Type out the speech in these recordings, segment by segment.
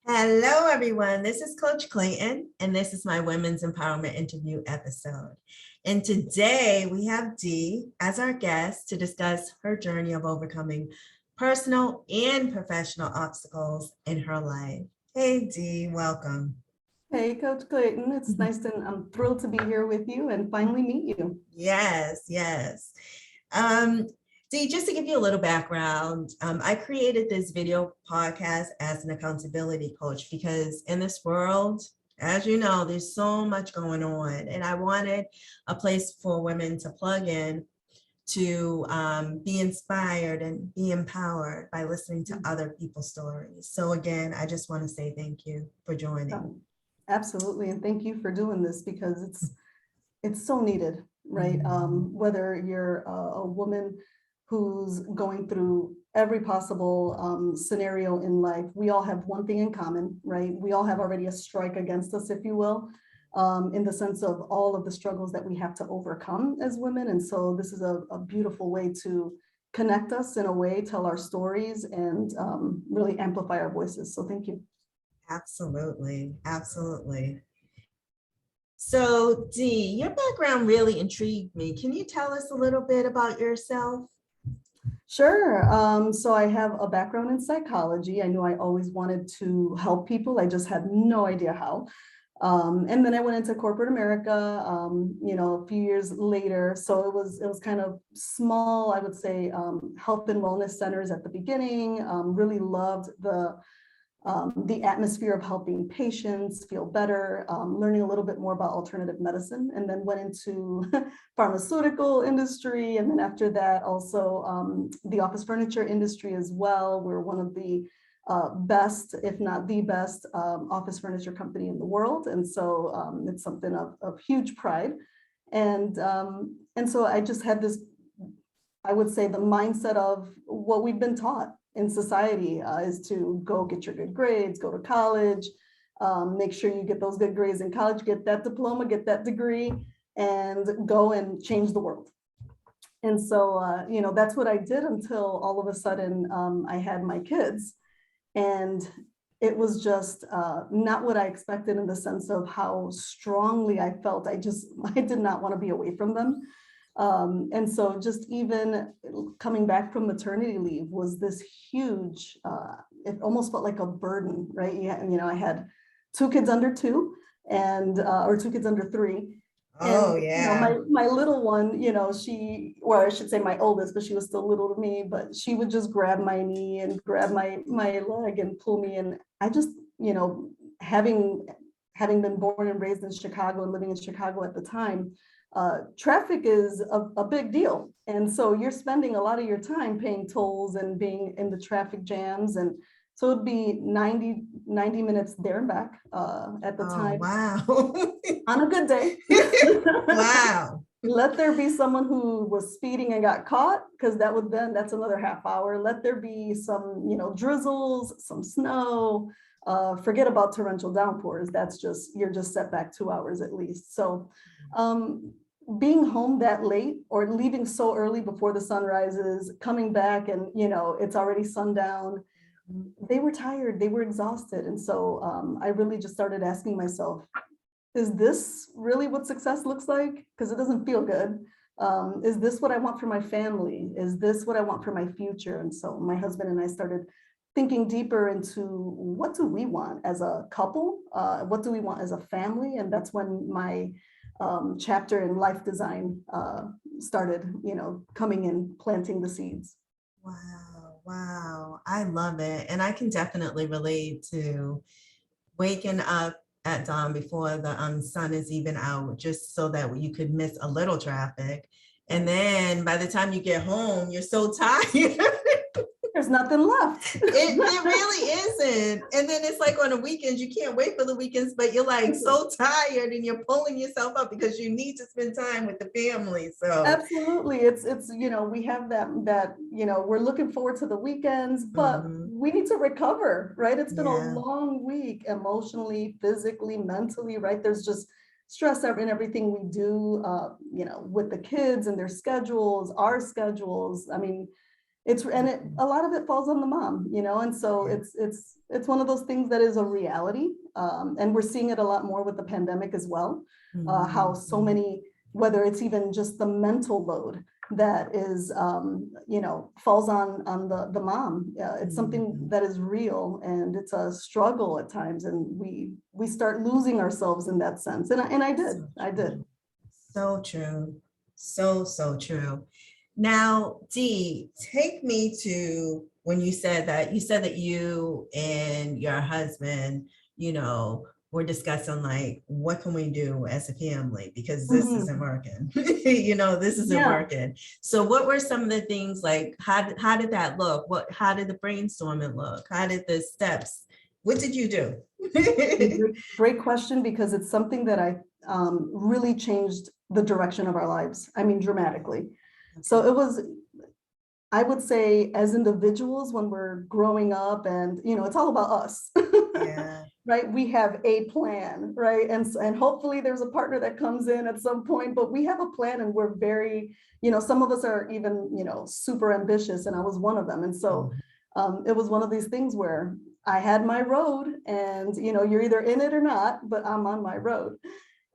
Hello, everyone. This is Coach Clayton, and this is my Women's Empowerment Interview episode. And today we have Dee as our guest to discuss her journey of overcoming personal and professional obstacles in her life. Hey, Dee, welcome. Hey, Coach Clayton. It's nice to, I'm thrilled to be here with you and finally meet you. Yes, yes. Um, Dee, just to give you a little background, I created this video podcast as an accountability coach because in this world, as you know, there's so much going on, and I wanted a place for women to plug in to be inspired and be empowered by listening to other people's stories. So again, I just want to say thank you for joining. Absolutely. And thank you for doing this because it's so needed, right? Whether you're a woman who's going through every possible scenario in life, we all have one thing in common, right? We all have already a strike against us, if you will, in the sense of all of the struggles that we have to overcome as women. And so this is a beautiful way to connect us in a way, tell our stories, and really amplify our voices. So thank you. Absolutely, absolutely. So, Dee, your background really intrigued me. Can you tell us a little bit about yourself? Sure. So I have a background in psychology. I knew I always wanted to help people. I just had no idea how. And then I went into corporate America, a few years later. So it was kind of small, I would say, health and wellness centers at the beginning. Really loved the atmosphere of helping patients feel better, learning a little bit more about alternative medicine, and then went into pharmaceutical industry. And then after that, also the office furniture industry as well. We're one of the best, if not the best, office furniture company in the world. And so it's something of huge pride. And so I just had this, I would say, the mindset of what we've been taught in society is to go get your good grades, go to college, make sure you get those good grades in college, get that diploma, get that degree, and go and change the world. And so, that's what I did until all of a sudden I had my kids. And it was just not what I expected in the sense of how strongly I felt. I did not want to be away from them. And so just even coming back from maternity leave was this huge, it almost felt like a burden, right? Yeah, I had 2 kids under 2 and, or 2 kids under 3. Oh, And, yeah. my little one, or I should say my oldest, but she was still little to me, but she would just grab my knee and grab my leg and pull me. And I just, having been born and raised in Chicago and living in Chicago at the time, traffic is a big deal. And so you're spending a lot of your time paying tolls and being in the traffic jams. And so it'd be 90 minutes there and back at the time. Wow. On a good day. Wow. Let there be someone who was speeding and got caught, because that's another half hour. Let there be some, drizzles, some snow. Forget about torrential downpours. You're just set back 2 hours at least. So being home that late or leaving so early before the sun rises, coming back and, it's already sundown, they were tired, they were exhausted. And so I really just started asking myself, is this really what success looks like? Because it doesn't feel good. Is this what I want for my family? Is this what I want for my future? And so my husband and I started thinking deeper into what do we want as a couple? What do we want as a family? And that's when my chapter in life design started, coming in, planting the seeds. Wow. Wow. I love it. And I can definitely relate to waking up at dawn before the sun is even out, just so that you could miss a little traffic. And then by the time you get home, you're so tired. There's nothing left. It really isn't. And then it's like on the weekends, you can't wait for the weekends, but you're like so tired and you're pulling yourself up because you need to spend time with the family. So absolutely. It's we have that, we're looking forward to the weekends, but we need to recover, right? It's been a long week, emotionally, physically, mentally, right? There's just stress in everything we do, with the kids and their schedules, our schedules. I mean, A lot of it falls on the mom, and so it's one of those things that is a reality. And we're seeing it a lot more with the pandemic as well. How so many, whether it's even just the mental load that is, falls on the mom. It's something that is real, and it's a struggle at times, and we start losing ourselves in that sense. And I did. So true. So true. Now, Dee, take me to when you said that you and your husband, were discussing like, what can we do as a family? Because this isn't working, this isn't working. So what were some of the things, like, how did that look? How did the brainstorming look? How did the steps, what did you do? Great question, because it's something that I really changed the direction of our lives. I mean, dramatically. So it was, I would say, as individuals, when we're growing up, and it's all about us. Yeah. Right? We have a plan, right? And hopefully there's a partner that comes in at some point, but we have a plan, and we're very, some of us are even, super ambitious, and I was one of them. And so it was one of these things where I had my road, and you're either in it or not, but I'm on my road.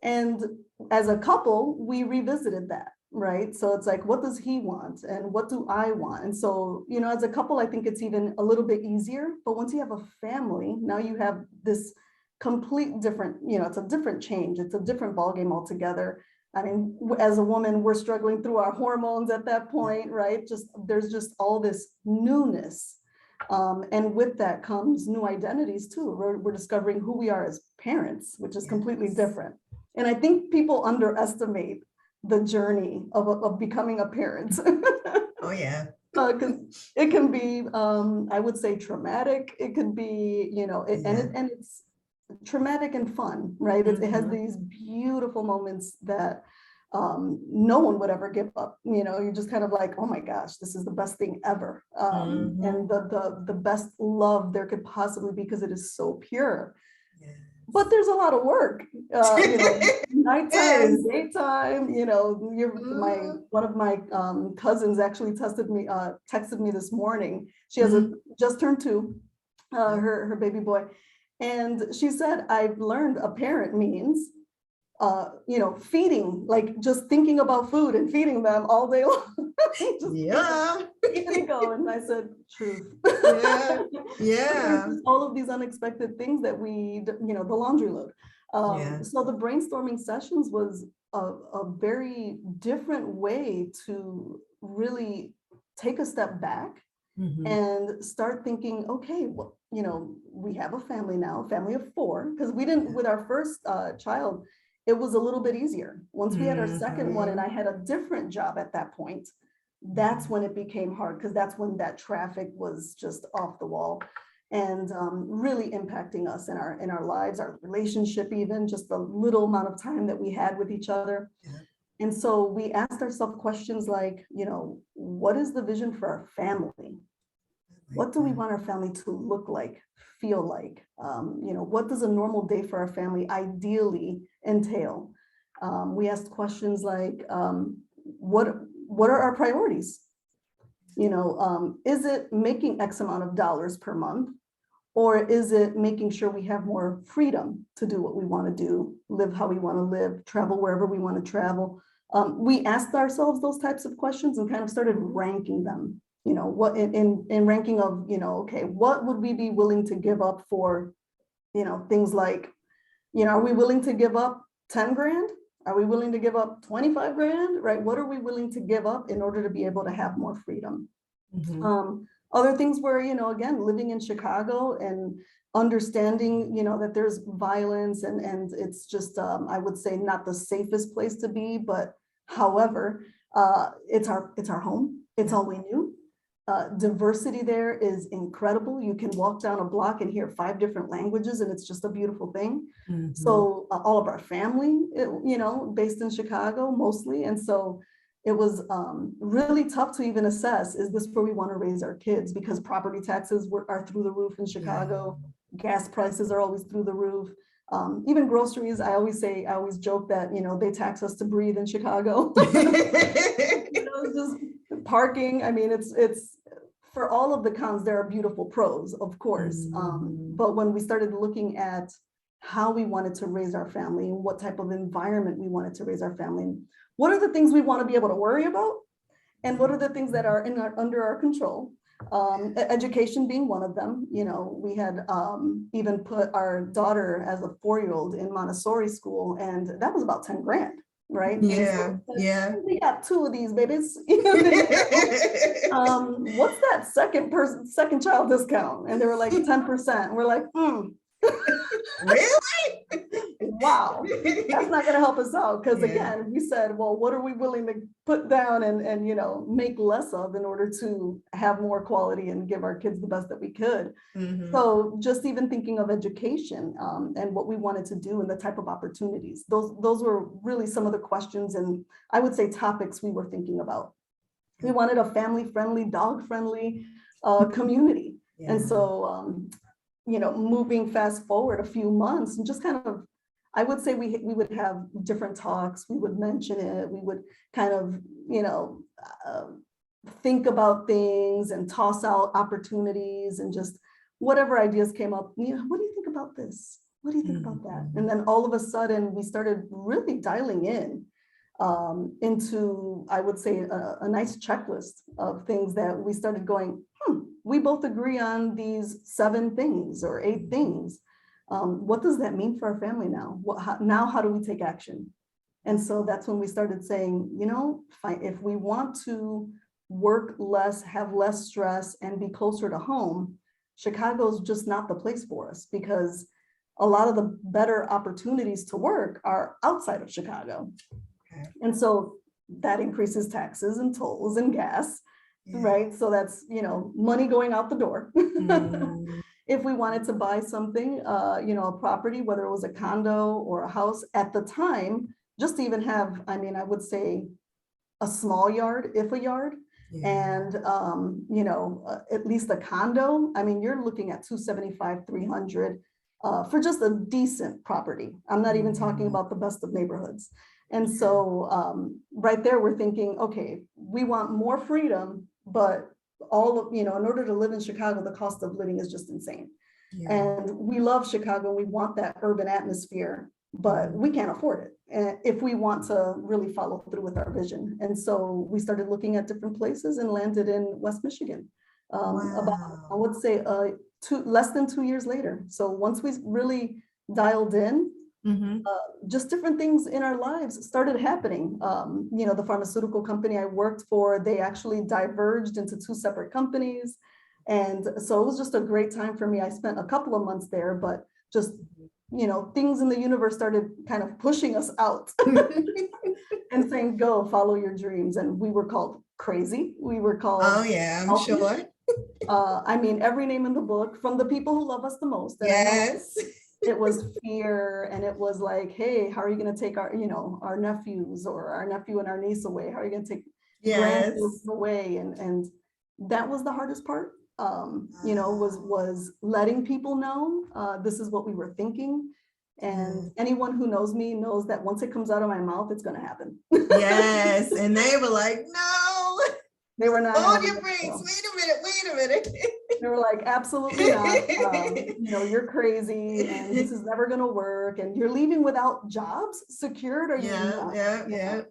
And as a couple, we revisited that. Right. So it's like, what does he want? And what do I want? And so, as a couple, I think it's even a little bit easier. But once you have a family, now you have this complete different, it's a different change. It's a different ballgame altogether. I mean, as a woman, we're struggling through our hormones at that point, right? There's just all this newness. And with that comes new identities too. We're discovering who we are as parents, which is completely different. And I think people underestimate the journey of becoming a parent. Oh yeah. Because it can be, I would say, traumatic. It could be, and it's traumatic and fun, right? It has these beautiful moments that no one would ever give up. You're just kind of like, oh my gosh, this is the best thing ever, and the best love there could possibly be, because it is so pure. Yeah. But there's a lot of work, nighttime, daytime, one of my cousins actually texted me this morning. She has just turned 2, her baby boy. And she said, I've learned a parent means, feeding, like just thinking about food and feeding them all day long. Keeping it going. I said, truth. Yeah. All of these unexpected things that the laundry load. So the brainstorming sessions was a very different way to really take a step back and start thinking, okay, well, we have a family now, a family of 4, because we didn't, with our first child, it was a little bit easier. Once we had our second one, and I had a different job at that point, that's when it became hard, because that's when that traffic was just off the wall, and really impacting us in our lives, our relationship, even just the little amount of time that we had with each other. And so we asked ourselves questions like, what is the vision for our family? What do we want our family to look like, feel like? What does a normal day for our family ideally entail? We asked questions like, what are our priorities? Is it making X amount of dollars per month? Or is it making sure we have more freedom to do what we want to do, live how we want to live, travel wherever we want to travel? We asked ourselves those types of questions and kind of started ranking them. What in ranking of, okay, what would we be willing to give up for, things like, are we willing to give up 10 grand? Are we willing to give up 25 grand, right? What are we willing to give up in order to be able to have more freedom? Other things were, again, living in Chicago and understanding, that there's violence and it's just, I would say, not the safest place to be, but however, it's our home. It's all we knew. Diversity there is incredible. You can walk down a block and hear 5 different languages, and it's just a beautiful thing. So all of our family, based in Chicago mostly. And so it was really tough to even assess, is this where we want to raise our kids? Because property taxes are through the roof in Chicago. Gas prices are always through the roof. Even groceries, I always joke that, they tax us to breathe in Chicago. Just parking. I mean, it's for all of the cons, there are beautiful pros, of course. But when we started looking at how we wanted to raise our family and what type of environment we wanted to raise our family, what are the things we want to be able to worry about? And what are the things that are under our control? Education being one of them. You know, we had even put our daughter as a 4-year-old in Montessori school, and that was about 10 grand, right? Yeah, yeah. We got 2 of these babies. What's that second child discount? And they were like 10%. We're like, Really? wow, that's not going to help us out. Because Yeah. again, we said, well, what are we willing to put down and, you know, make less of in order to have more quality and give our kids the best that we could? So just even thinking of education and what we wanted to do and the type of opportunities, those were really some of the questions and I would say topics we were thinking about. We wanted a family-friendly, dog-friendly community. Yeah. And so, you know, moving fast forward a few months and just kind of, I would say we would have different talks, we would mention it, we would kind of, you know, think about things and toss out opportunities and just whatever ideas came up, you know, what do you think about this? What do you think about that? And then all of a sudden we started really dialing in into, I would say, a nice checklist of things that we started going, we both agree on these 7 things or 8 things. What does that mean for our family now? How do we take action? And so that's when we started saying, you know, if we want to work less, have less stress, and be closer to home, Chicago's just not the place for us because a lot of the better opportunities to work are outside of Chicago. Okay. And so that increases taxes and tolls and gas, right? So that's, you know, money going out the door. If we wanted to buy something, you know, a property, whether it was a condo or a house at the time, just to even have, I mean, I would say a small yard, if a yard, and, you know, at least a condo, I mean, you're looking at 275, 300 for just a decent property. I'm not even talking about the best of neighborhoods. And so right there, we're thinking, okay, we want more freedom, but all of, you know, in order to live in Chicago, the cost of living is just insane. And we love Chicago. We want that urban atmosphere, but we can't afford it if we want to really follow through with our vision. And so we started looking at different places and landed in West Michigan about, I would say, less than 2 years later. So once we really dialed in, just different things in our lives started happening. You know, the pharmaceutical company I worked for, they actually diverged into 2 separate companies. And so it was just a great time for me. I spent a couple of months there, but just, you know, things in the universe started kind of pushing us out and saying, go follow your dreams. And we were called crazy. We were called, oh yeah, I'm sure. I mean, every name in the book from the people who love us the most. Yes. It was fear, and it was like, hey, how are you going to take our, you know, our nephews or our nephew and our niece away? How are you going to take grandchildren away? And that was the hardest part. You know, was letting people know this is what we were thinking. And anyone who knows me knows that once it comes out of my mouth, it's going to happen. Yes, and they were like, no. They were not. Hold your brakes. Wait a minute. They were like, absolutely not. You know, you're crazy and this is never going to work. And you're leaving without jobs secured. Or yeah.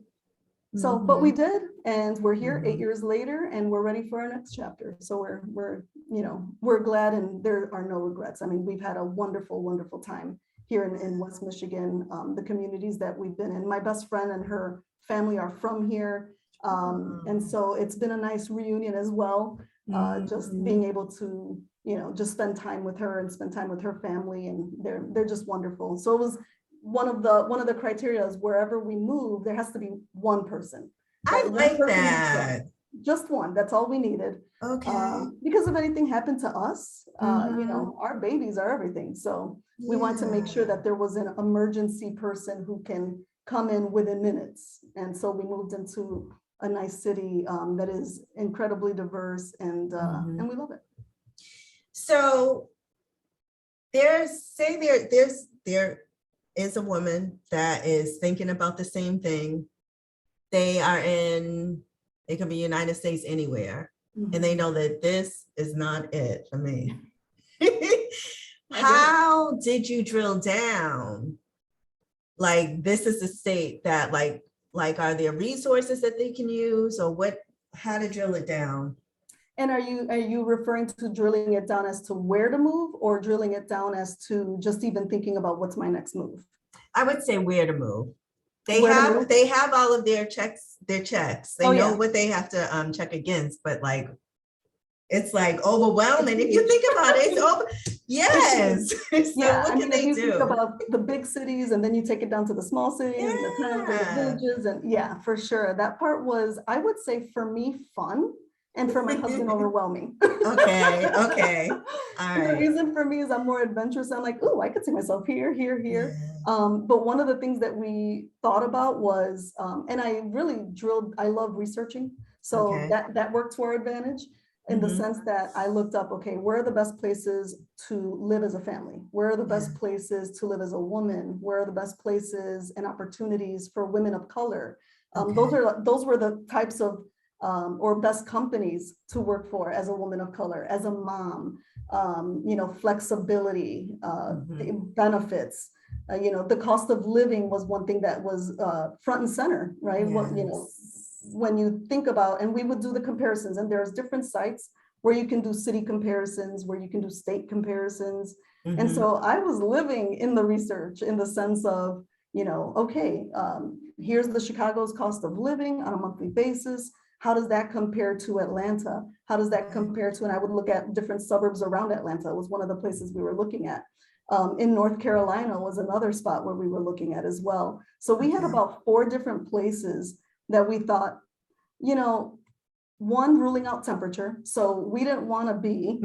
So, but we did, and we're here 8 years later, and we're ready for our next chapter. So we're, you know, we're glad, and there are no regrets. I mean, we've had a wonderful, wonderful time here in West Michigan. The communities that we've been in, my best friend and her family are from here. And so it's been a nice reunion as well. Just being able to, you know, just spend time with her and spend time with her family, and they're just wonderful. So it was one of the criteria is wherever we move, there has to be one person. I like that. Just one. That's all we needed. Okay. Because if anything happened to us, you know, our babies are everything. So we want to make sure that there was an emergency person who can come in within minutes. And so we moved into a nice city that is incredibly diverse, and we love it. So there is a woman that is thinking about the same thing. They are in, it could be United States, anywhere. and they know that this is not it for me. I get it. How did you drill down? Like, this is the state that like, are there resources that they can use, or what, how to drill it down? And are you referring to drilling it down as to where to move, or drilling it down as to just even thinking about what's my next move? I would say where to move. Where to move? They have all of their checks. They Oh, know yeah. what they have to check against, but like, it's like overwhelming if you think about it. It's over. Yes. So Yeah, what I can mean, if they you do? think about the big cities and then you take it down to the small cities and the towns and the Yeah. villages, and yeah, for sure. That part was, I would say, for me, fun, and for my husband, overwhelming. Okay. Okay. All And the right. reason for me is I'm more adventurous. I'm like, oh, I could see myself here, here, here. Yeah. But one of the things that we thought about was, and I really drilled, I love researching. So Okay. that worked to our advantage in the Mhm. sense that I looked up, okay, where are the best places to live as a family? Where are the best Yeah. places to live as a woman? Where are the best places and opportunities for women of color? Okay. Those were the types of, or best companies to work for as a woman of color, as a mom, flexibility, Mhm. benefits. The cost of living was one thing that was front and center, right? Yes. When you think about, and we would do the comparisons, and there's different sites where you can do city comparisons, where you can do state comparisons. And Mhm. so I was living in the research in the sense of, okay, here's the Chicago's cost of living on a monthly basis. How does that compare to Atlanta? How does that compare to, and I would look at different suburbs around Atlanta. It was one of the places we were looking at. In North Carolina was another spot where we were looking at as well. So we had Okay. about 4 different places that we thought, one, ruling out temperature. So we didn't want to be.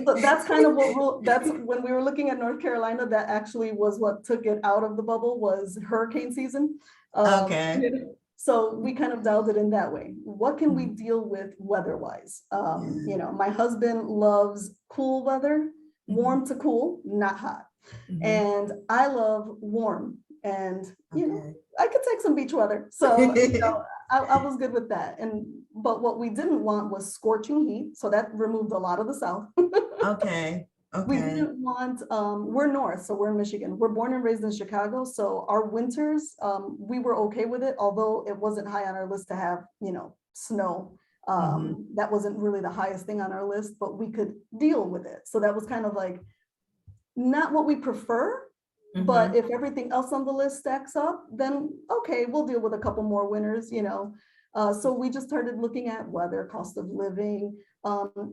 So that's kind of that's when we were looking at North Carolina, that actually was what took it out of the bubble, was hurricane season. Okay. So we kind of dialed it in that way. What can we Mhm. deal with weather-wise? Yeah. My husband loves cool weather, Mhm. warm to cool, not hot. Mhm. And I love warm. And, Okay. I could take some beach weather. So, I was good with that. But what we didn't want was scorching heat. So that removed a lot of the South. Okay. We Okay. didn't want, we're North, so we're in Michigan. We're born and raised in Chicago. So our winters, we were okay with it, although it wasn't high on our list to have, snow. Mhm. That wasn't really the highest thing on our list, but we could deal with it. So that was kind of like not what we prefer, but Mhm. if everything else on the list stacks up, then okay, we'll deal with a couple more winters. So we just started looking at weather, cost of living,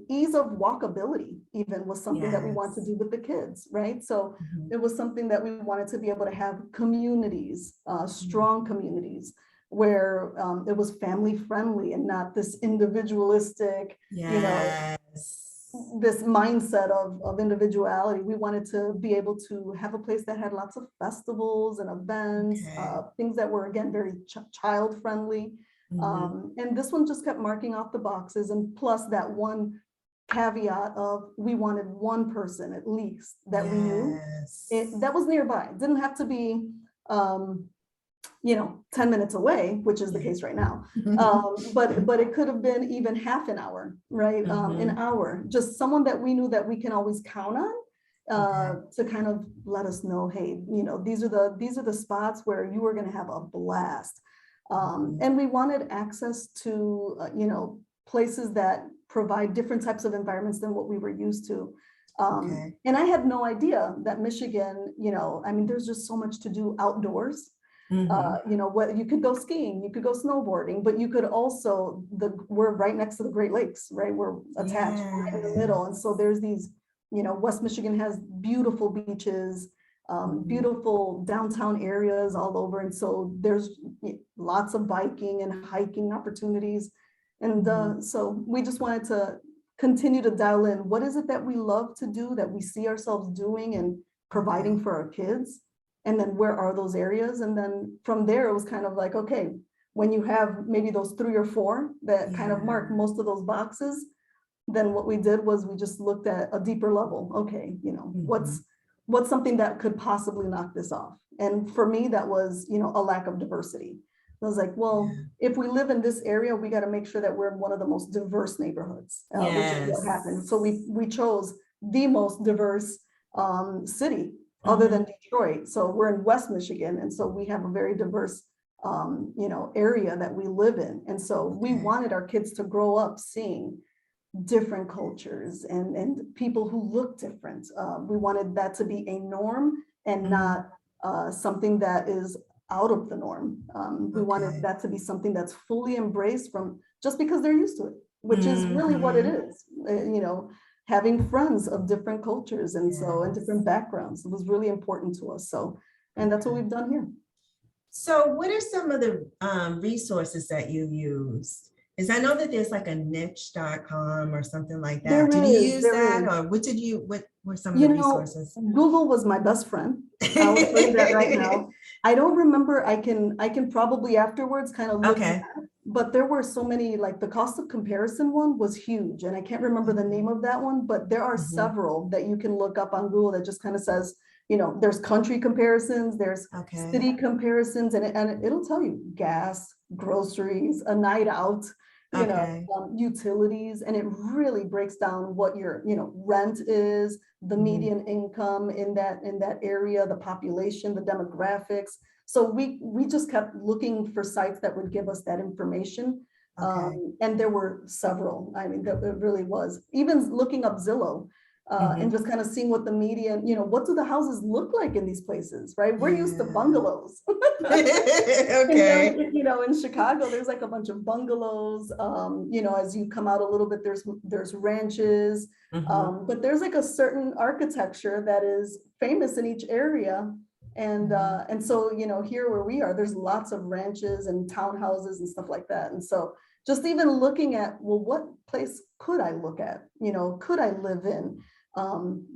ease of walkability even was something that we want to Yes. do with the kids, right? So Mhm. it was something that we wanted to be able to have communities, Mhm. strong communities, where it was family friendly and not this individualistic, Yes. this mindset of individuality. We wanted to be able to have a place that had lots of festivals and events, Okay. things that were, again, very child friendly. Mhm. And this one just kept marking off the boxes. And plus that one caveat of, we wanted one person at least that we knew Yes. that was nearby. It didn't have to be, um, 10 minutes away, which is the Yeah. case right now. But it could have been even half an hour, right? An Mhm. hour, just someone that we knew that we can always count on, Okay. to kind of let us know, hey, these are the spots where you are going to have a blast. Mhm. And we wanted access to, places that provide different types of environments than what we were used to. Okay. And I had no idea that Michigan, I mean, there's just so much to do outdoors. Mhm. What you could go skiing, you could go snowboarding, but you could also, we're right next to the Great Lakes, right? We're attached right in the middle. And so Yes. there's these, West Michigan has beautiful beaches, Mhm. beautiful downtown areas all over. And so there's lots of biking and hiking opportunities. And Mhm. so we just wanted to continue to dial in, what is it that we love to do, that we see ourselves doing and providing Okay. for our kids? And then where are those areas? And then from there, it was kind of like, okay, when you have maybe those 3 or 4 that kind of mark Yeah. most of those boxes, then what we did was we just looked at a deeper level. Okay, Mhm. what's something that could possibly knock this off? And for me, that was, a lack of diversity. I was like, well, if we live in this area, we got to make sure that we're in one of the most diverse neighborhoods, which is what happened. So we chose the most diverse city other than Detroit. So we're in West Michigan. And so we have a very diverse, area that we live in. And so we wanted our kids to grow up seeing different cultures and people who look different. We wanted that to be a norm and not something that is out of the norm. We wanted that to be something that's fully embraced from just because they're used to it, which is really what it is, having friends of different cultures and and different backgrounds. It was really important to us. So, and that's what we've done here. So what are some of the resources that you used? Because I know that there's like a niche.com or something like that. Did you use that, or what were some of the resources? Google was my best friend. I'll tell you that right now. I don't remember. I can probably afterwards kind of look at that, but there were so many, like the cost of comparison one was huge. And I can't remember the name of that one, but there are several that you can look up on Google that just kind of says, there's country comparisons, there's city comparisons, and it'll tell you gas, groceries, a night out, utilities, and it really breaks down what your rent is, the median income in that area, the population, the demographics. So we just kept looking for sites that would give us that information. And there were several. I mean, it really was. Even looking up Zillow. And just kind of seeing what the median, what do the houses look like in these places, right? We're used to bungalows. In Chicago, there's like a bunch of bungalows. As you come out a little bit, there's ranches, but there's like a certain architecture that is famous in each area. And so, here where we are, there's lots of ranches and townhouses and stuff like that. And so just even looking at, well, what place could I look at? Could I live in?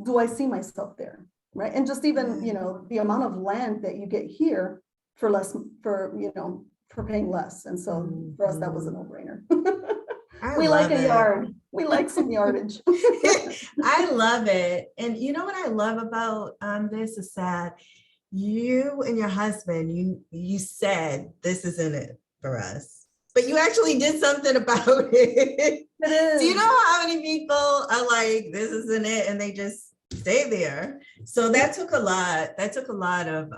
Do I see myself there? Right. And just even, the amount of land that you get here for less, for paying less. And so for us, that was a no-brainer. We like a yard. We like some yardage. I love it. And you know what I love about this is that you and your husband, you said this isn't it for us. But you actually did something about it. It is. Do you know how many people are like, this isn't it, and they just stay there? So that took a lot. That took a lot of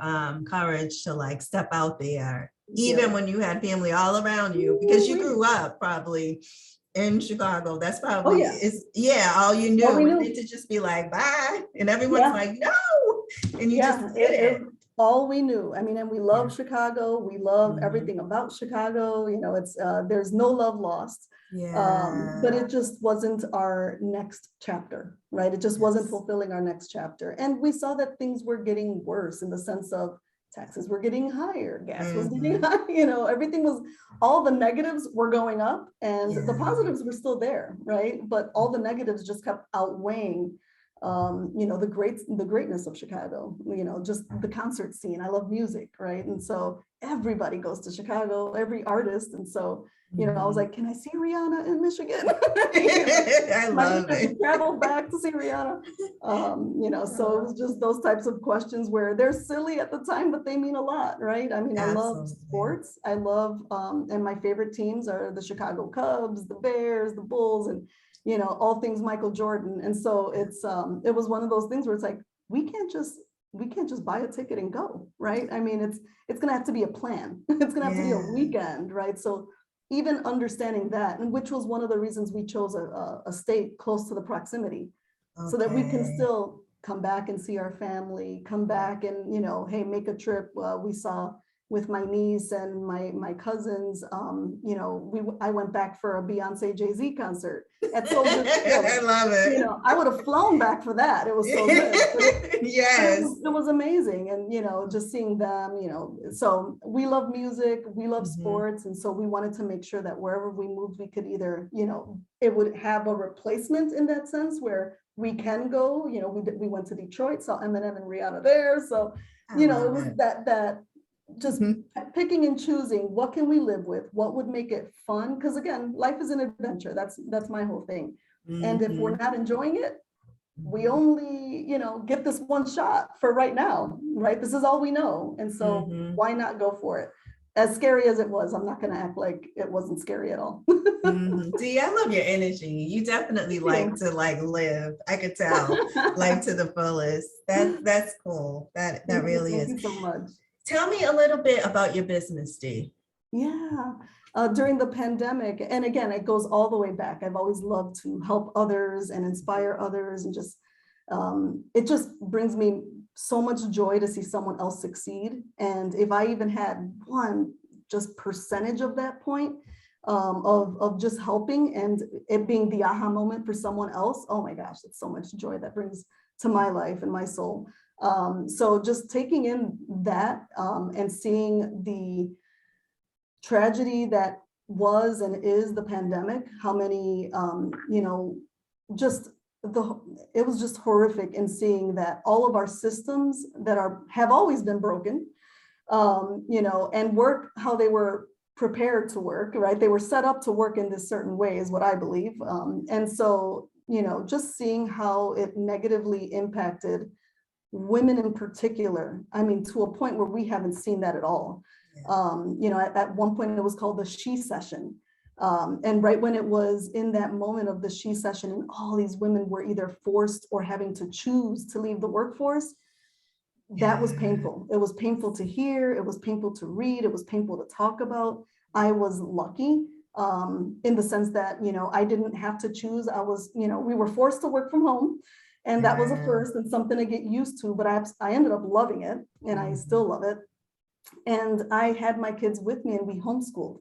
courage to like step out there, even when you had family all around you, because you grew up probably in Chicago. That's probably all you knew. And then to just be like, bye, and everyone's like, no, and you just did it. All we knew. I mean, and we love Chicago. We love everything about Chicago. It's there's no love lost. But it just wasn't our next chapter, right? It just wasn't fulfilling our next chapter. And we saw that things were getting worse in the sense of taxes were getting higher, gas was getting high, everything was, all the negatives were going up and the positives were still there, right? But all the negatives just kept outweighing the greatness of Chicago, just the concert scene. I love music, right? And so everybody goes to Chicago, every artist. And so, I was like, can I see Rihanna in Michigan? I love it. Travel back to see Rihanna. So it was just those types of questions where they're silly at the time, but they mean a lot, right? I mean, I love sports. I love, and my favorite teams are the Chicago Cubs, the Bears, the Bulls, and all things Michael Jordan. And so it was one of those things where it's like, we can't just buy a ticket and go, right? I mean, it's gonna have to be a plan. It's gonna have to be a weekend, right? So even understanding that, and which was one of the reasons we chose a state close to the proximity, so that we can still come back and see our family, come back and, hey, make a trip. We saw with my niece and my cousins, I went back for a Beyonce Jay-Z concert at Soldier Field. I love it. I would have flown back for that. It was so good. It was amazing. And, just seeing them, so we love music, we love sports. And so we wanted to make sure that wherever we moved, we could either, it would have a replacement in that sense where we can go, we went to Detroit, saw Eminem and Rihanna there. So, it was that just picking and choosing, what can we live with? What would make it fun? Because again, life is an adventure. That's my whole thing. And if we're not enjoying it, we only, get this one shot for right now, right? This is all we know. And so why not go for it? as scary as it was, I'm not going to act like it wasn't scary at all. Dee, I love your energy. You definitely like to like live. I could tell, life to the fullest. That's cool. That really Thank is. you so much. Tell me a little bit about your business, Dee. Yeah. During the pandemic, and again, it goes all the way back. I've always loved to help others and inspire others, and just it just brings me so much joy to see someone else succeed. And if I even had one just percentage of that point, of just helping and it being the aha moment for someone else, oh my gosh, it's so much joy that brings to my life and my soul. So just taking in that and seeing the tragedy that was and is the pandemic, how many, just it was just horrific in seeing that all of our systems that have always been broken, and work how they were prepared to work, right? They were set up to work in this certain way is what I believe. And so, just seeing how it negatively impacted women in particular, I mean, to a point where we haven't seen that at all. At one point it was called the she session. And right when it was in that moment of the she session and all these women were either forced or having to choose to leave the workforce, that was painful. It was painful to hear. It was painful to read. It was painful to talk about. I was lucky in the sense that, I didn't have to choose. I was, we were forced to work from home. And that was a first and something to get used to, but I ended up loving it and I still love it. And I had my kids with me and we homeschooled.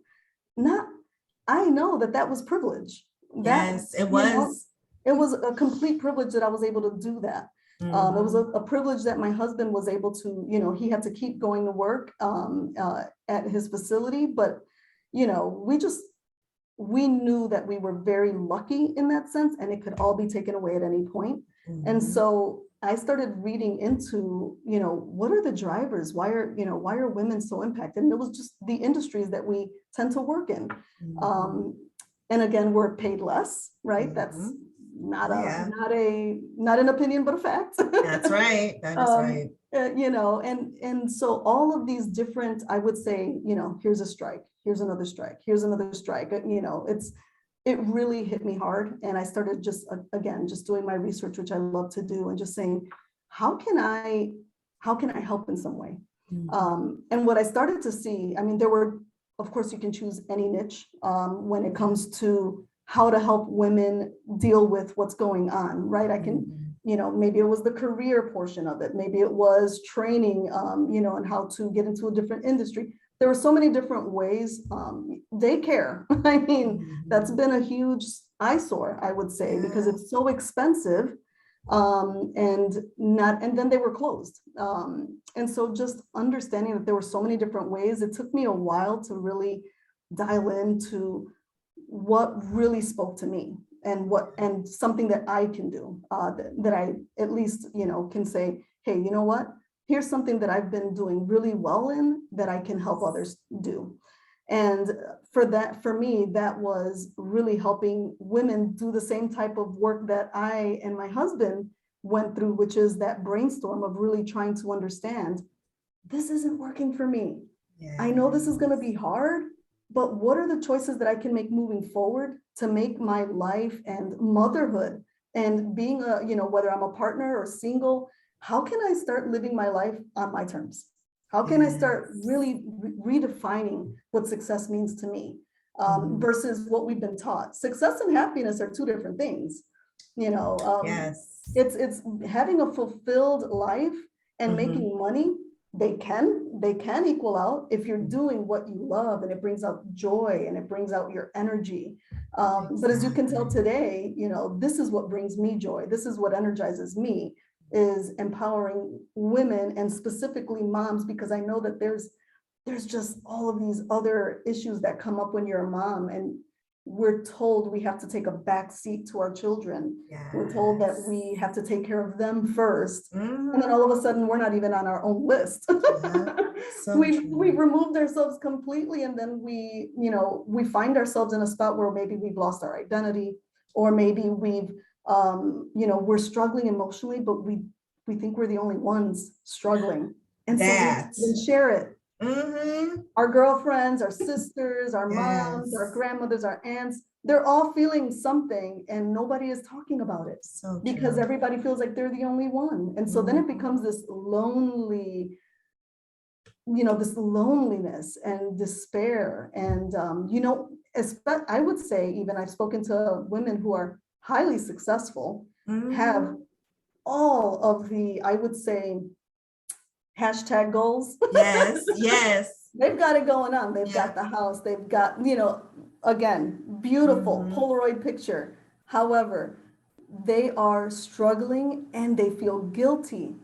I know that was privilege. Yes, it was. It was a complete privilege that I was able to do that. It was a privilege that my husband was able to, he had to keep going to work at his facility, but, we knew that we were very lucky in that sense and it could all be taken away at any point. And so I started reading into, what are the drivers? Why are women so impacted? And it was just the industries that we tend to work in. And again, we're paid less, right? That's not an opinion, but a fact. That's right. That is right. And so all of these different, I would say, here's a strike, here's another strike, here's another strike. It really hit me hard. And I started just doing my research, which I love to do, and just saying, how can I help in some way? And what I started to see, I mean, of course, you can choose any niche when it comes to how to help women deal with what's going on, right? I can, maybe it was the career portion of it. Maybe it was training, and how to get into a different industry. There were so many different ways. Daycare, I mean, that's been a huge eyesore, I would say, because it's so expensive. And then they were closed. And so just understanding that there were so many different ways, it took me a while to really dial into what really spoke to me and something that I can do, that I at least, can say, hey, you know what? Here's something that I've been doing really well in that I can help others do. And for me, that was really helping women do the same type of work that I and my husband went through, which is that brainstorm of really trying to understand, this isn't working for me. I know this is going to be hard, but what are the choices that I can make moving forward to make my life and motherhood and being whether I'm a partner or single, how can I start living my life on my terms? How can I start really redefining what success means to me versus what we've been taught? Success and happiness are two different things. It's having a fulfilled life and making money. They can equal out if you're doing what you love and it brings out joy and it brings out your energy. But as you can tell today, this is what brings me joy. This is what energizes me, is empowering women and specifically moms, because I know that there's just all of these other issues that come up when you're a mom, and we're told we have to take a back seat to our children. We're told that we have to take care of them first. And then all of a sudden we're not even on our own list. We removed ourselves completely, and then we find ourselves in a spot where maybe we've lost our identity, or maybe we've we're struggling emotionally, but we think we're the only ones struggling. And so we share it. Mm-hmm. Our girlfriends, our sisters, our moms, our Yes. grandmothers, our aunts, they're all feeling something and nobody is talking about it So because true. everybody feels like they're the only one. And so then it becomes this lonely, this loneliness and despair. And, I would say even I've spoken to women who are highly successful, have Mhm. all of the, I would say, hashtag goals. Yes, yes. They've got it going on. They've Yeah. got the house, they've got, again, beautiful Mhm. Polaroid picture. However, they are struggling and they feel guilty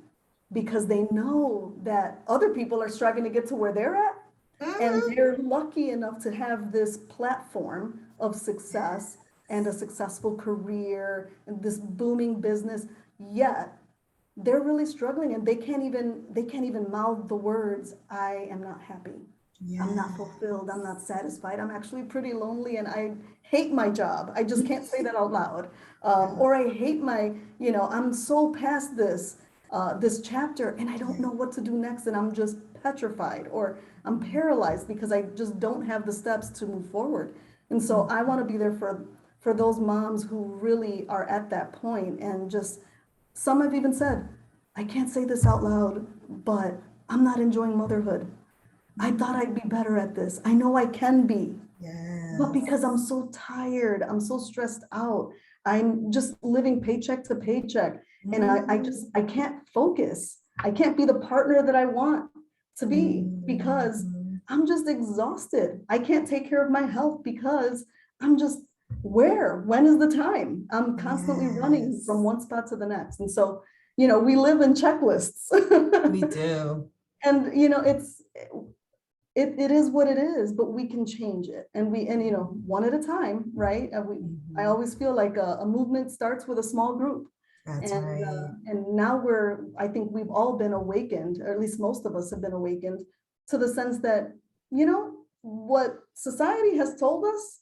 because they know that other people are striving to get to where they're at. And Mhm. they're lucky enough to have this platform of success and a successful career and this booming business. Yet they're really struggling and they can't even mouth the words, I am not happy. I'm not Yeah. fulfilled. I'm not satisfied. I'm actually pretty lonely and I hate my job. I just can't say that out loud. Or I hate I'm so past this chapter and I don't know what to do next and I'm just petrified or I'm paralyzed because I just don't have the steps to move forward. And so I want to be there for those moms who really are at that point and just some have even said, I can't say this out loud, but I'm not enjoying motherhood. I thought I'd be better at this. I know I can be, but Yes. because I'm so tired, I'm so stressed out, I'm just living paycheck to paycheck. And Mhm. I can't focus. I can't be the partner that I want to be because Mhm. I'm just exhausted. I can't take care of my health because I'm just when is the time? I'm constantly running from Yes. one spot to the next. And so, we live in checklists. We do. And it is what it is, but we can change it. And one at a time, right? I Mhm. always feel like a movement starts with a small group. That's And now I think we've all been awakened, or at least most of us have been awakened to the sense that, what society has told us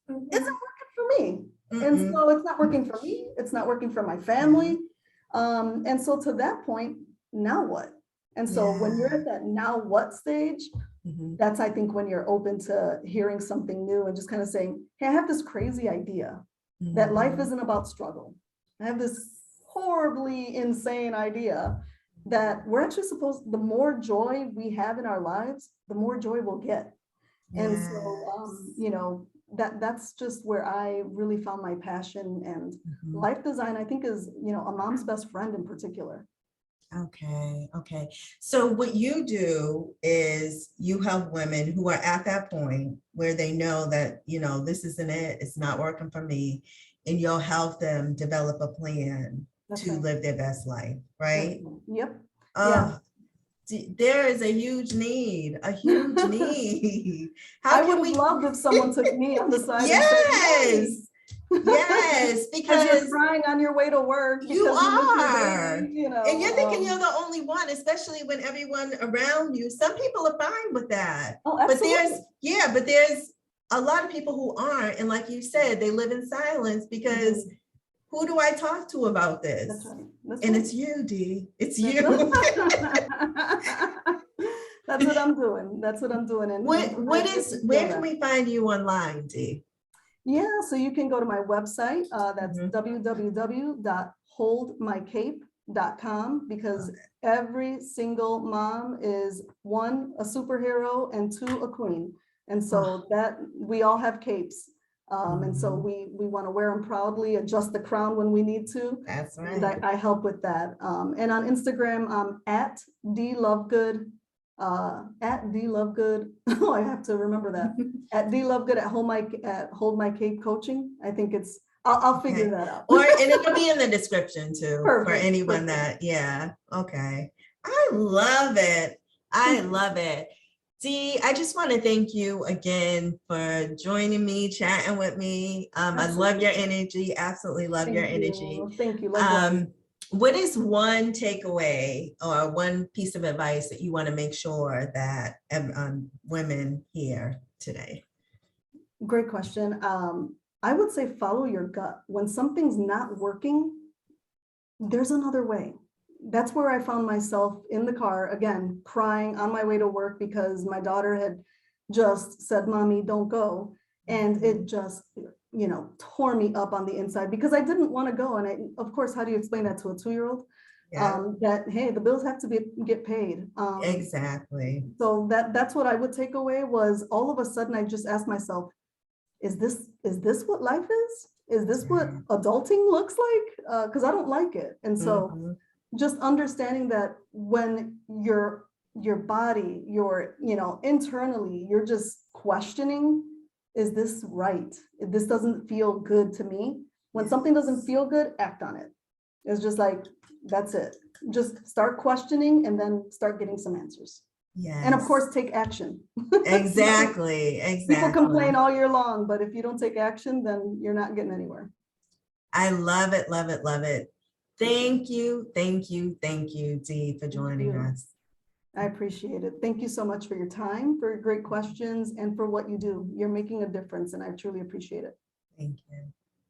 isn't right. working for me. And Mm-mm. so it's not working for me. It's not working for my Yeah. family. And so to that point, now what? And so when you're Yeah. at that now what stage, Mhm. that's, I think, when you're open to hearing something new and just kind of saying, hey, I have this crazy idea that life Mhm. isn't about struggle. I have this horribly insane idea that we're actually the more joy we have in our lives, the more joy we'll get. And so, Yes. that's just where I really found my passion. And Mhm. life design, I think, is, a mom's best friend in particular. Okay, okay. So what you do is you help women who are at that point where they know that, this isn't it, it's not working for me, and you'll help them develop a plan That's to right. live their best life, That's right? right. Yep. Yeah. Oh, there is a huge need, a huge need. How I would can have we? loved if someone took me on the side and said, hey, Yes, yes, as you're because crying on your way to work you because you miss your are. baby, And you're thinking you're the only one, especially when everyone around you, some people are fine with that. oh, But absolutely. there's a lot of people who aren't. And like you said, they live in silence because Mhm. who do I talk to about That's this? right. That's And right. it's you, Dee. It's That's you. that's what I'm doing. That's what I'm doing. And I can feel Where can that. we find you online, Dee? Yeah, so you can go to my website. That's Mhm. www.holdmycape.com because every single mom is one, a superhero, and two, a queen. And Oh, so that we all have capes. And so mhm. we want to wear them proudly, adjust the crown when we need to. That's And right. I help with that. And on Instagram, I'm at Dee Lovegod, at Dee Lovegod. Oh, I have to remember that at Dee Lovegod at Hold My Cape Coaching. I think I'll figure Okay. that out. And it'll be in the description too for Perfect, anyone perfect. that, yeah. Okay. I love it. I Thank you. love it. Dee, I just want to thank you again for joining me, chatting with me. I love your Absolutely. energy. Absolutely love your Thank energy. you. Thank you. Likewise. Um, what is one takeaway or one piece of advice that you want to make sure that women hear today? Great question. I would say follow your gut. When something's not working, there's another way. that's where I found myself in the car again, crying on my way to work because my daughter had just said, "Mommy, don't go." And it just, tore me up on the inside because I didn't want to go. And of course, how do you explain that to a 2-year-old? Yeah, That, hey, the bills have to get paid. exactly. So that's what I would take away was all of a sudden I just asked myself, is this what life is? Is this what Yeah. adulting looks like? Because I don't like it. And so Mhm. just understanding that when your body, internally, you're just questioning, is this right? This doesn't feel good to me. When something doesn't Yes. feel good, act on it. It's just like, that's it. Just start questioning and then start getting some answers. And of Yes. course, take action. Exactly. People complain Exactly. all year long, but if you don't take action, then you're not getting anywhere. I love it, love it, love it. Thank you, thank you, thank you, Dee, for Thank joining you. us. I appreciate it. Thank you so much for your time, for your great questions, and for what you do. You're making a difference, and I truly appreciate it. Thank you.